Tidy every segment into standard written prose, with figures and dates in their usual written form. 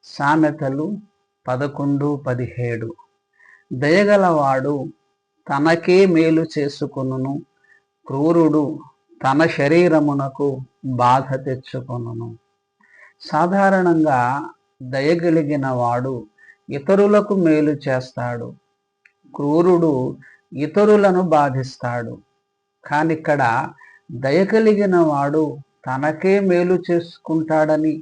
సామెతలు 11:17 దయగలవాడు తనకే మేలు చేసుకొనును, క్రూరుడు తన శరీరమునకు బాధ తెచ్చుకొనును. సాధారణంగా దయగలిగిన వాడు ఇతరులకు మేలు చేస్తాడు, క్రూరుడు ఇతరులను బాధిస్తాడు. కానిక్కడ దయగలిగిన వాడు తనకే మేలు చేసుకుంటాడని,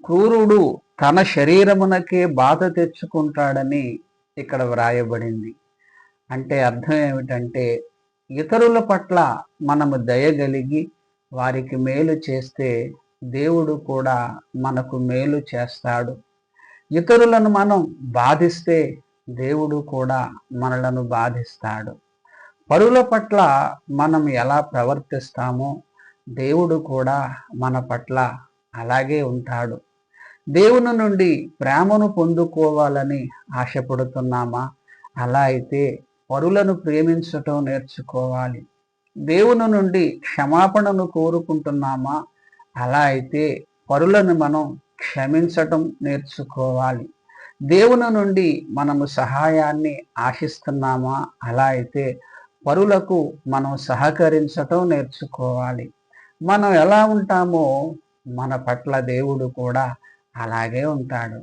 క్రూరుడు తన శరీరమునకే బాధ తెచ్చుకుంటాడని ఇక్కడ వ్రాయబడింది. అంటే అర్థం ఏమిటంటే, ఇతరుల పట్ల మనము దయగలిగి వారికి మేలు చేస్తే దేవుడు కూడా మనకు మేలు చేస్తాడు. ఇతరులను మనం బాధిస్తే దేవుడు కూడా మనలను బాధిస్తాడు. పరుల పట్ల మనం ఎలా ప్రవర్తిస్తామో దేవుడు కూడా మన పట్ల అలాగే ఉంటాడు. దేవుని నుండి ప్రేమను పొందుకోవాలని ఆశపడుతున్నామా? అలా అయితే పరులను ప్రేమించటం నేర్చుకోవాలి. దేవుని నుండి క్షమాపణను కోరుకుంటున్నామా? అలా అయితే పరులను మనం క్షమించటం నేర్చుకోవాలి. దేవుని నుండి మనము సహాయాన్ని ఆశిస్తున్నామా? అలా అయితే పరులకు మనం సహకరించటం నేర్చుకోవాలి. మనం ఎలా ఉంటామో మన పట్ల దేవుడు కూడా అలాగే ఉంటాడు.